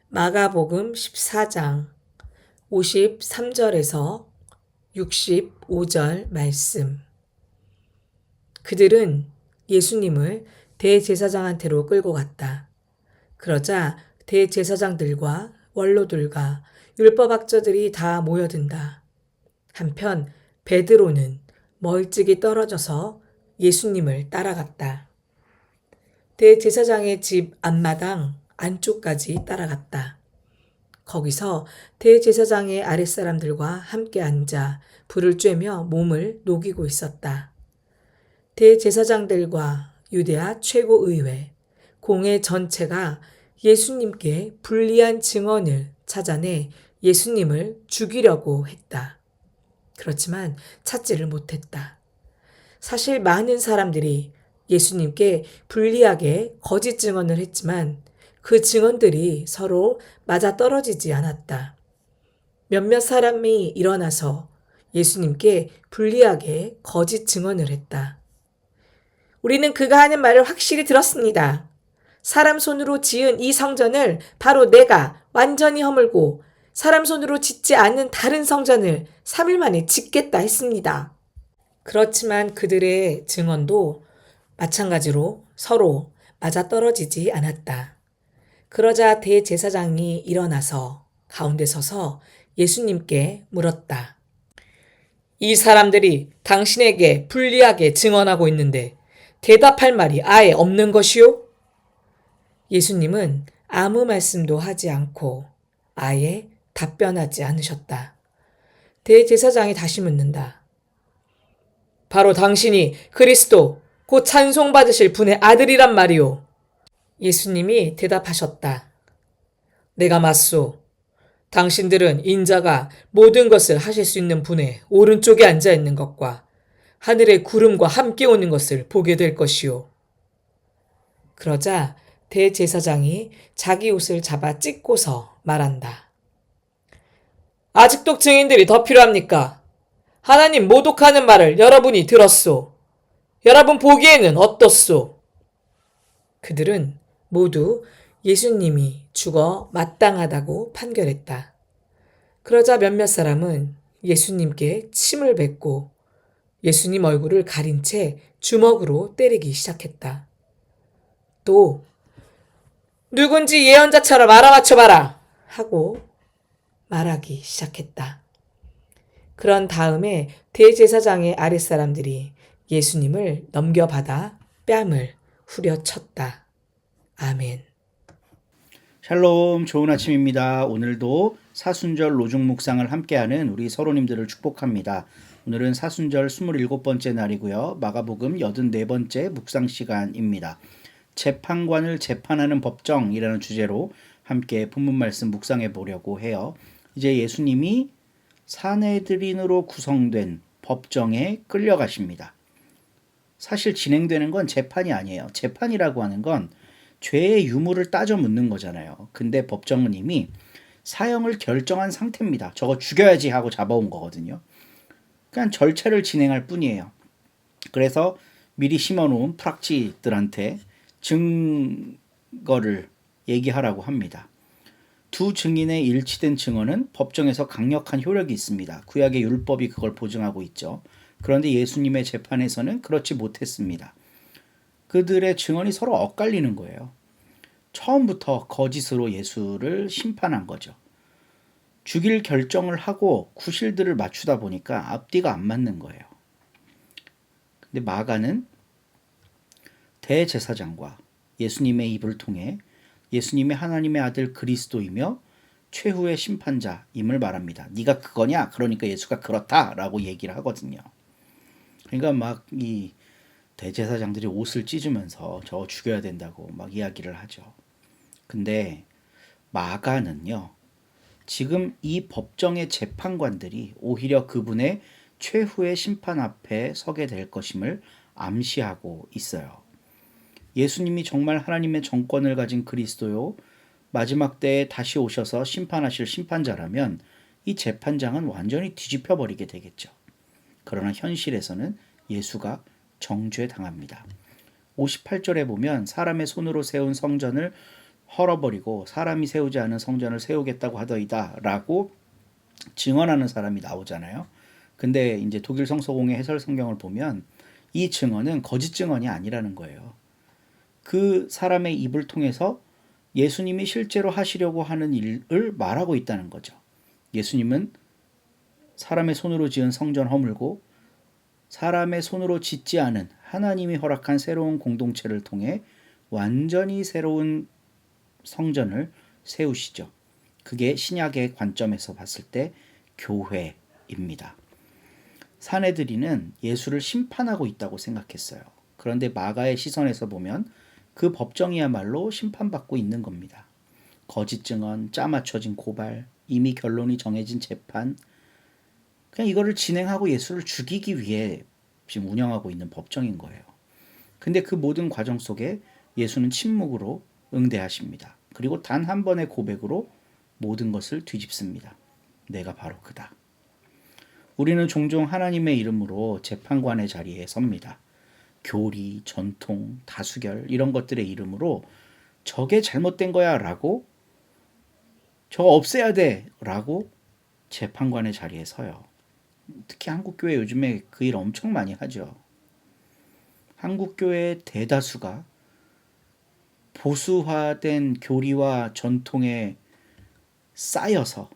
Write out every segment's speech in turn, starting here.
마가복음 14장 53절에서 65절 말씀. 그들은 예수님을 대제사장한테로 끌고 갔다. 그러자 대제사장들과 원로들과 율법학자들이 다 모여든다. 한편 베드로는 멀찍이 떨어져서 예수님을 따라갔다. 대제사장의 집 앞마당 안쪽까지 따라갔다. 거기서 대제사장의 아랫사람들과 함께 앉아 불을 쬐며 몸을 녹이고 있었다. 대제사장들과 유대아 최고의회, 공회 전체가 예수님께 불리한 증언을 찾아내 예수님을 죽이려고 했다. 그렇지만 찾지를 못했다. 사실 많은 사람들이 예수님께 불리하게 거짓 증언을 했지만 그 증언들이 서로 맞아떨어지지 않았다. 몇몇 사람이 일어나서 예수님께 불리하게 거짓 증언을 했다. 우리는 그가 하는 말을 확실히 들었습니다. 사람 손으로 지은 이 성전을 바로 내가 완전히 허물고 사람 손으로 짓지 않은 다른 성전을 3일 만에 짓겠다 했습니다. 그렇지만 그들의 증언도 마찬가지로 서로 맞아떨어지지 않았다. 그러자 대제사장이 일어나서 가운데 서서 예수님께 물었다. 이 사람들이 당신에게 불리하게 증언하고 있는데 대답할 말이 아예 없는 것이요? 예수님은 아무 말씀도 하지 않고 아예 답변하지 않으셨다. 대제사장이 다시 묻는다. 바로 당신이 그리스도 곧 찬송받으실 분의 아들이란 말이오. 예수님이 대답하셨다. 내가 맞소. 당신들은 인자가 모든 것을 하실 수 있는 분의 오른쪽에 앉아 있는 것과 하늘의 구름과 함께 오는 것을 보게 될 것이오. 그러자 대제사장이 자기 옷을 잡아 찢고서 말한다. 아직도 증인들이 더 필요합니까? 하나님 모독하는 말을 여러분이 들었소. 여러분 보기에는 어떻소? 그들은 모두 예수님이 죽어 마땅하다고 판결했다. 그러자 몇몇 사람은 예수님께 침을 뱉고 예수님 얼굴을 가린 채 주먹으로 때리기 시작했다. 또 누군지 예언자처럼 알아맞혀봐라 하고 말하기 시작했다. 그런 다음에 대제사장의 아랫사람들이 예수님을 넘겨받아 뺨을 후려쳤다. 아멘. 샬롬, 좋은 아침입니다. 오늘도 사순절 로중 묵상을 함께하는 우리 서로님들을 축복합니다. 오늘은 사순절 27번째 날이고요. 마가복음 84번째 묵상 시간입니다. 재판관을 재판하는 법정이라는 주제로 함께 본문 말씀 묵상해 보려고 해요. 이제 예수님이 사내들인으로 구성된 법정에 끌려가십니다. 사실 진행되는 건 재판이 아니에요. 재판이라고 하는 건 죄의 유무를 따져 묻는 거잖아요. 근데 법정은 이미 사형을 결정한 상태입니다. 저거 죽여야지 하고 잡아온 거거든요. 그냥 절차를 진행할 뿐이에요. 그래서 미리 심어놓은 프락치들한테 증거를 얘기하라고 합니다. 두 증인의 일치된 증언은 법정에서 강력한 효력이 있습니다. 구약의 율법이 그걸 보증하고 있죠. 그런데 예수님의 재판에서는 그렇지 못했습니다. 그들의 증언이 서로 엇갈리는 거예요. 처음부터 거짓으로 예수를 심판한 거죠. 죽일 결정을 하고 구실들을 맞추다 보니까 앞뒤가 안 맞는 거예요. 근데 마가는 대제사장과 예수님의 입을 통해 예수님의 하나님의 아들 그리스도이며 최후의 심판자임을 말합니다. 네가 그거냐? 그러니까 예수가 그렇다라고 얘기를 하거든요. 그러니까 막 이 대제사장들이 옷을 찢으면서 저 죽여야 된다고 막 이야기를 하죠. 근데 마가는요, 지금 이 법정의 재판관들이 오히려 그분의 최후의 심판 앞에 서게 될 것임을 암시하고 있어요. 예수님이 정말 하나님의 정권을 가진 그리스도요, 마지막 때에 다시 오셔서 심판하실 심판자라면 이 재판장은 완전히 뒤집혀 버리게 되겠죠. 그러나 현실에서는 예수가 정죄당합니다. 58절에 보면 사람의 손으로 세운 성전을 헐어버리고 사람이 세우지 않은 성전을 세우겠다고 하더이다 라고 증언하는 사람이 나오잖아요. 근데 이제 독일 성서공회 해설 성경을 보면 이 증언은 거짓 증언이 아니라는 거예요. 그 사람의 입을 통해서 예수님이 실제로 하시려고 하는 일을 말하고 있다는 거죠. 예수님은 사람의 손으로 지은 성전 허물고 사람의 손으로 짓지 않은 하나님이 허락한 새로운 공동체를 통해 완전히 새로운 성전을 세우시죠. 그게 신약의 관점에서 봤을 때 교회입니다. 사내들이는 예수를 심판하고 있다고 생각했어요. 그런데 마가의 시선에서 보면 그 법정이야말로 심판받고 있는 겁니다. 거짓 증언, 짜맞춰진 고발, 이미 결론이 정해진 재판, 그냥 이거를 진행하고 예수를 죽이기 위해 지금 운영하고 있는 법정인 거예요. 근데 그 모든 과정 속에 예수는 침묵으로 응대하십니다. 그리고 단 한 번의 고백으로 모든 것을 뒤집습니다. 내가 바로 그다. 우리는 종종 하나님의 이름으로 재판관의 자리에 섭니다. 교리, 전통, 다수결 이런 것들의 이름으로 저게 잘못된 거야 라고 저거 없애야 돼 라고 재판관의 자리에 서요. 특히 한국교회 요즘에 그 일 엄청 많이 하죠. 한국교회의 대다수가 보수화된 교리와 전통에 쌓여서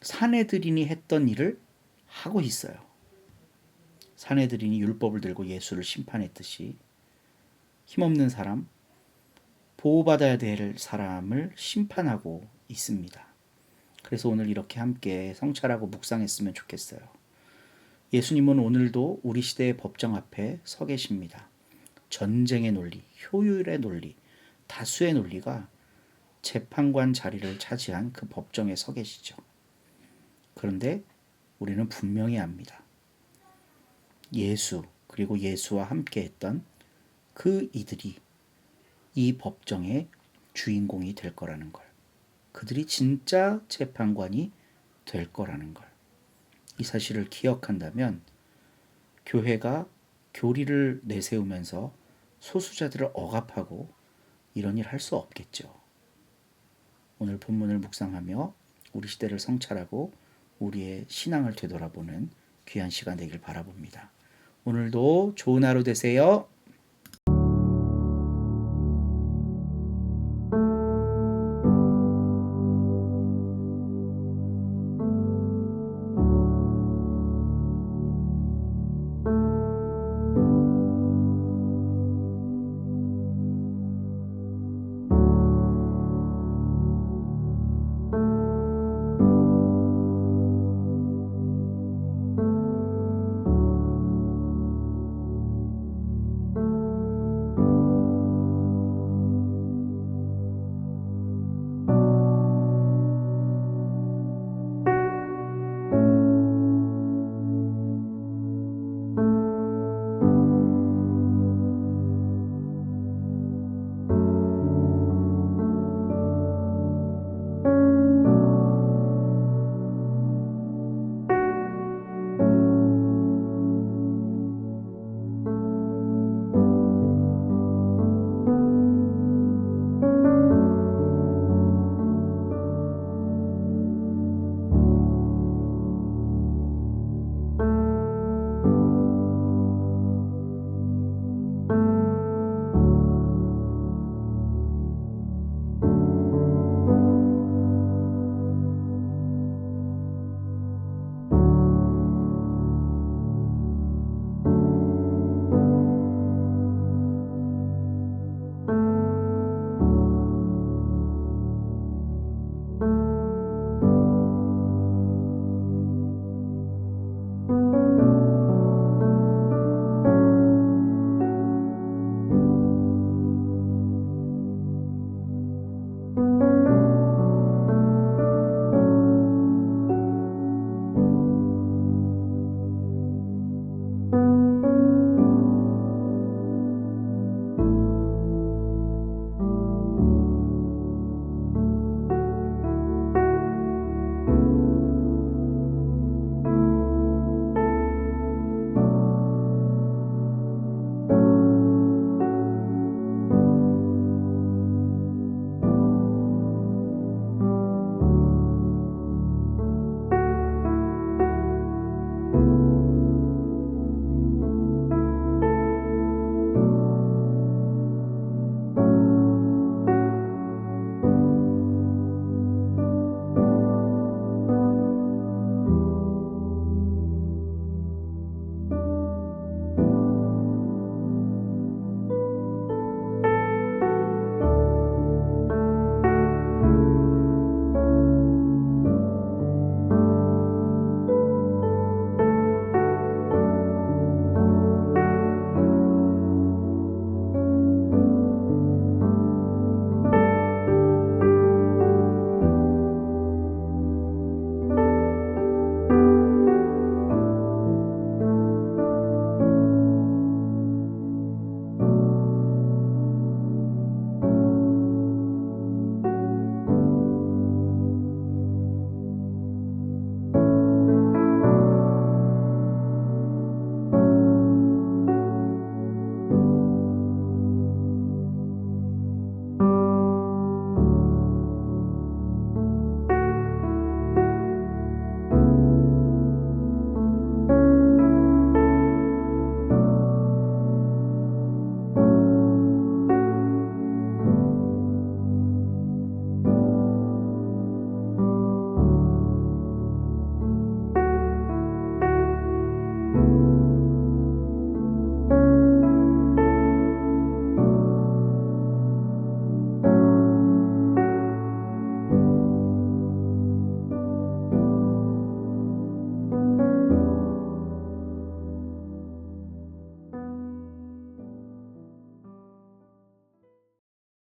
사내들인이 했던 일을 하고 있어요. 사내들인이 율법을 들고 예수를 심판했듯이 힘없는 사람, 보호받아야 될 사람을 심판하고 있습니다. 그래서 오늘 이렇게 함께 성찰하고 묵상했으면 좋겠어요. 예수님은 오늘도 우리 시대의 법정 앞에 서 계십니다. 전쟁의 논리, 효율의 논리, 다수의 논리가 재판관 자리를 차지한 그 법정에 서 계시죠. 그런데 우리는 분명히 압니다. 예수 그리고 예수와 함께 했던 그 이들이 이 법정의 주인공이 될 거라는 걸. 그들이 진짜 재판관이 될 거라는 걸. 이 사실을 기억한다면 교회가 교리를 내세우면서 소수자들을 억압하고 이런 일 할 수 없겠죠. 오늘 본문을 묵상하며 우리 시대를 성찰하고 우리의 신앙을 되돌아보는 귀한 시간 되길 바라봅니다. 오늘도 좋은 하루 되세요.